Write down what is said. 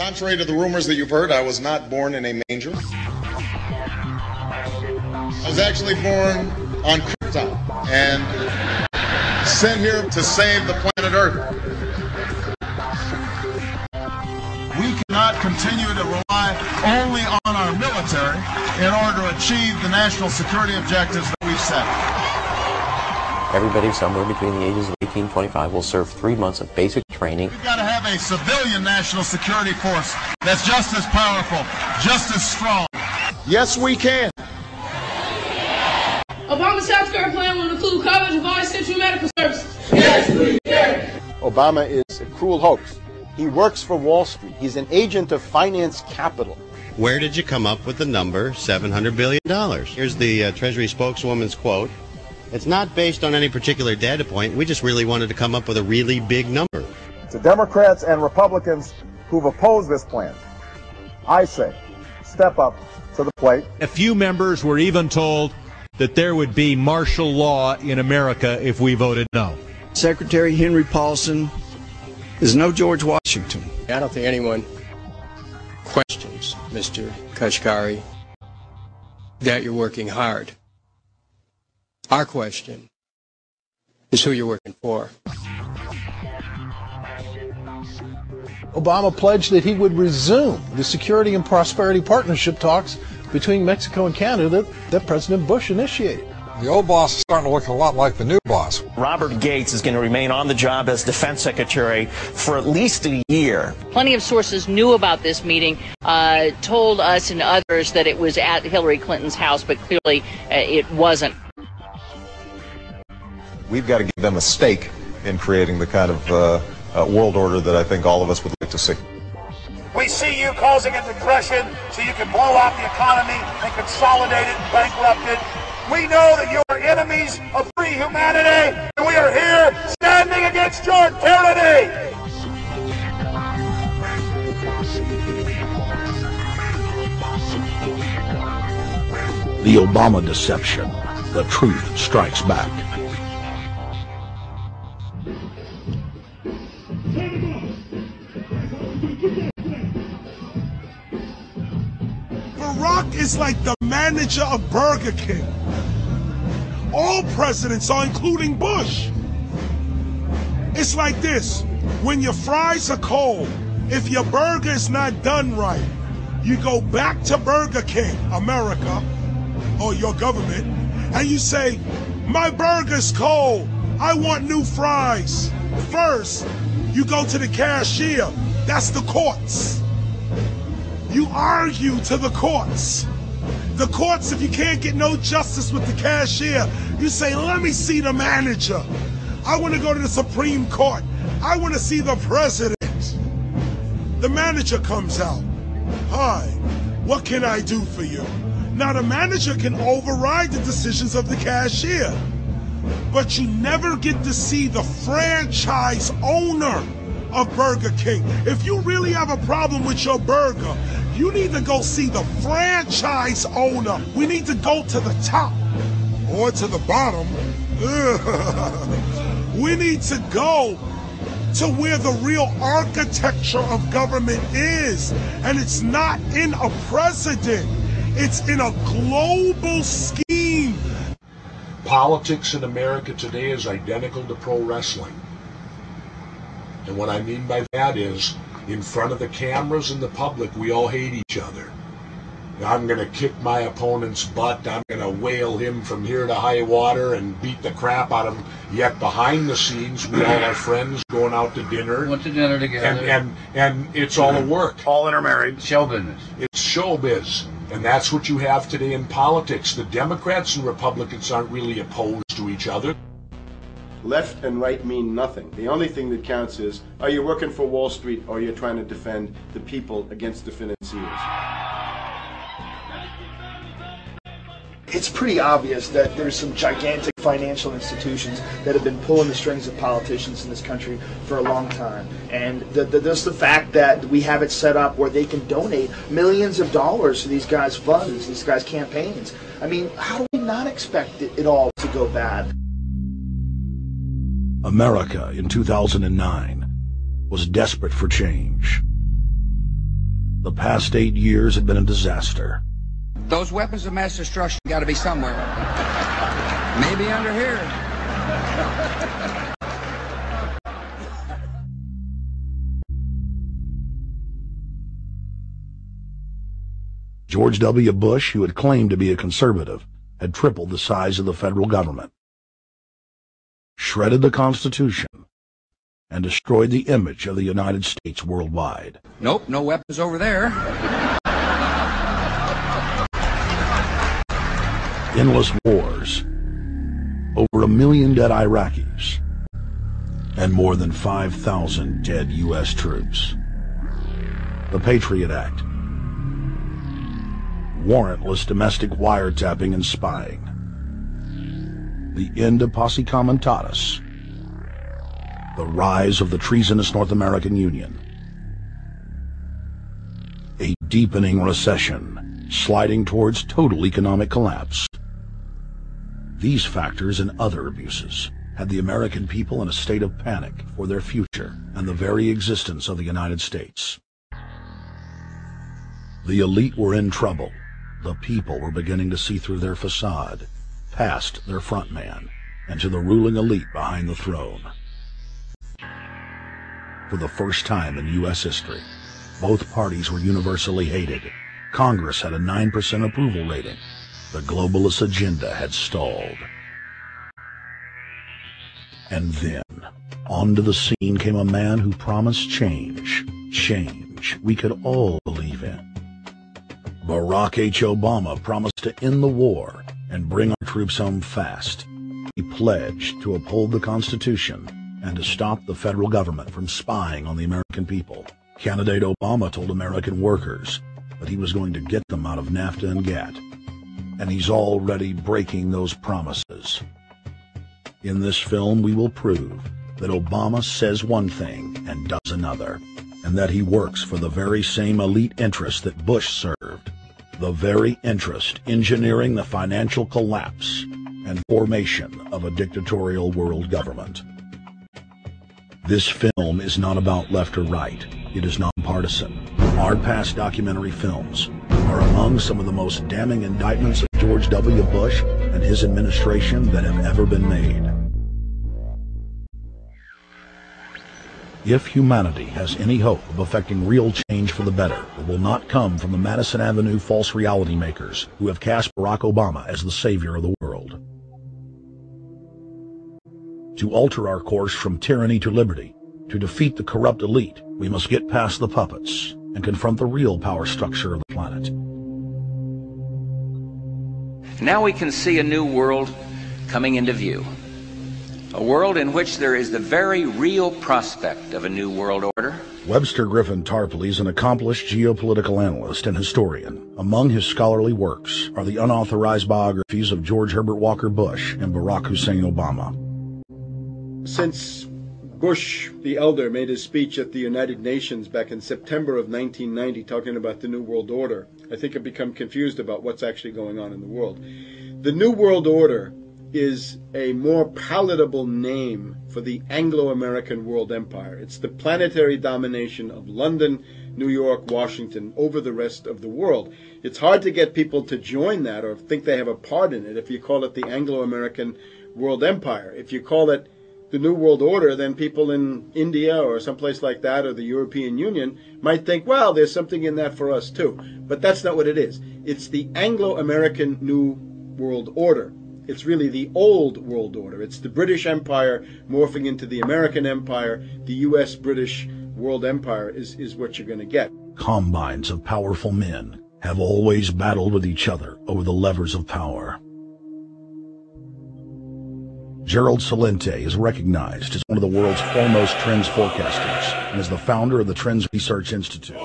Contrary to the rumors that you've heard, I was not born in a manger. I was actually born on Krypton and sent here to save the planet Earth. We cannot continue to rely only on our military in order to achieve the national security objectives that we've set. Everybody somewhere between the ages of 18 and 25 will serve 3 months of basic training. We've got to have a civilian national security force that's just as powerful, just as strong. Yes, we can. Obama's health care plan will include coverage of all essential medical services. Yes, we can. Obama is a cruel hoax. He works for Wall Street. He's an agent of finance capital. Where did you come up with the number $700 billion? Here's the Treasury spokeswoman's quote. It's not based on any particular data point. We just really wanted to come up with a really big number. To Democrats and Republicans who've opposed this plan, I say, step up to the plate. A few members were even told that there would be martial law in America if we voted no. Secretary Henry Paulson is no George Washington. I don't think anyone questions, Mr. Kashkari, that you're working hard. Our question is who you're working for. Obama pledged that he would resume the Security and Prosperity Partnership talks between Mexico and Canada that President Bush initiated. The old boss is starting to look a lot like the new boss. Robert Gates is going to remain on the job as defense secretary for at least a year. Plenty of sources knew about this meeting, told us and others that it was at Hillary Clinton's house, but clearly it wasn't. We've got to give them a stake in creating the kind of world order that I think all of us would like to see. We see you causing a depression so you can blow out the economy and consolidate it and bankrupt it. We know that you are enemies of free humanity, and we are here standing against your tyranny. The Obama deception. The truth strikes back. Barack is like the manager of Burger King. All presidents are, including Bush. It's like this. When your fries are cold, if your burger is not done right, you go back to Burger King, America, or your government, and you say, my burger's cold. I want new fries. First, you go to the cashier. That's the courts. You argue to the courts. The courts, if you can't get no justice with the cashier, you say, let me see the manager. I want to go to the Supreme Court. I want to see the president. The manager comes out. Hi, what can I do for you? Now the manager can override the decisions of the cashier, but you never get to see the franchise owner of Burger King. If you really have a problem with your burger, you need to go see the franchise owner. We need to go to the top or to the bottom. We need to go to where the real architecture of government is. And it's not in a president. It's in a global scheme. Politics in America today is identical to pro wrestling. And what I mean by that is, in front of the cameras and the public, we all hate each other. I'm going to kick my opponent's butt. I'm going to whale him from here to high water and beat the crap out of him. Yet behind the scenes, we all are friends going out to dinner. Went to dinner together. And it's all a work. All intermarried. Show business. It's showbiz. And that's what you have today in politics. The Democrats and Republicans aren't really opposed to each other. Left and right mean nothing. The only thing that counts is, are you working for Wall Street or you're trying to defend the people against the financiers? It's pretty obvious that there's some gigantic financial institutions that have been pulling the strings of politicians in this country for a long time. And just the fact that we have it set up where they can donate millions of dollars to these guys' funds, these guys' campaigns. I mean, how do we not expect it all to go bad? America in 2009 was desperate for change. The past 8 years had been a disaster. Those weapons of mass destruction got to be somewhere. Maybe under here. George W. Bush, who had claimed to be a conservative, had tripled the size of the federal government, shredded the Constitution, and destroyed the image of the United States worldwide. Nope, no weapons over there. Endless wars, over 1 million dead Iraqis, and more than 5,000 dead U.S. troops. The Patriot Act, warrantless domestic wiretapping and spying, the end of Posse Comitatus, the rise of the treasonous North American Union, a deepening recession sliding towards total economic collapse. These factors and other abuses had the American people in a state of panic for their future and the very existence of the United States. The elite were in trouble. The people were beginning to see through their facade, past their front man, and to the ruling elite behind the throne. For the first time in U.S. history, both parties were universally hated. Congress had a 9% approval rating. The globalist agenda had stalled. And then, onto the scene came a man who promised change. Change we could all believe in. Barack H. Obama promised to end the war and bring our troops home fast. He pledged to uphold the Constitution and to stop the federal government from spying on the American people. Candidate Obama told American workers that he was going to get them out of NAFTA and GATT. And he's already breaking those promises. In this film, we will prove that Obama says one thing and does another, and that he works for the very same elite interests that Bush served, the very interest engineering the financial collapse and formation of a dictatorial world government. This film is not about left or right. It is nonpartisan. Our past documentary films are among some of the most damning indictments of George W. Bush and his administration that have ever been made. If humanity has any hope of effecting real change for the better, it will not come from the Madison Avenue false reality makers who have cast Barack Obama as the savior of the world. To alter our course from tyranny to liberty, to defeat the corrupt elite, we must get past the puppets and confront the real power structure of the planet. Now we can see a new world coming into view. A world in which there is the very real prospect of a new world order. Webster Griffin Tarpley is an accomplished geopolitical analyst and historian. Among his scholarly works are the unauthorized biographies of George Herbert Walker Bush and Barack Hussein Obama. Since Bush the elder made his speech at the United Nations back in September of 1990 talking about the New World Order, I think I've become confused about what's actually going on in the world. The New World Order is a more palatable name for the Anglo-American world empire. It's the planetary domination of London, New York, Washington over the rest of the world. It's hard to get people to join that or think they have a part in it if you call it the Anglo-American world empire. If you call it the New World Order, then people in India or someplace like that or the European Union might think, well, there's something in that for us too. But that's not what it is. It's the Anglo-American New World Order. It's really the old world order. It's the British Empire morphing into the American Empire. The U.S.-British world empire is what you're going to get. Combines of powerful men have always battled with each other over the levers of power. Gerald Celente is recognized as one of the world's foremost trends forecasters and is the founder of the Trends Research Institute.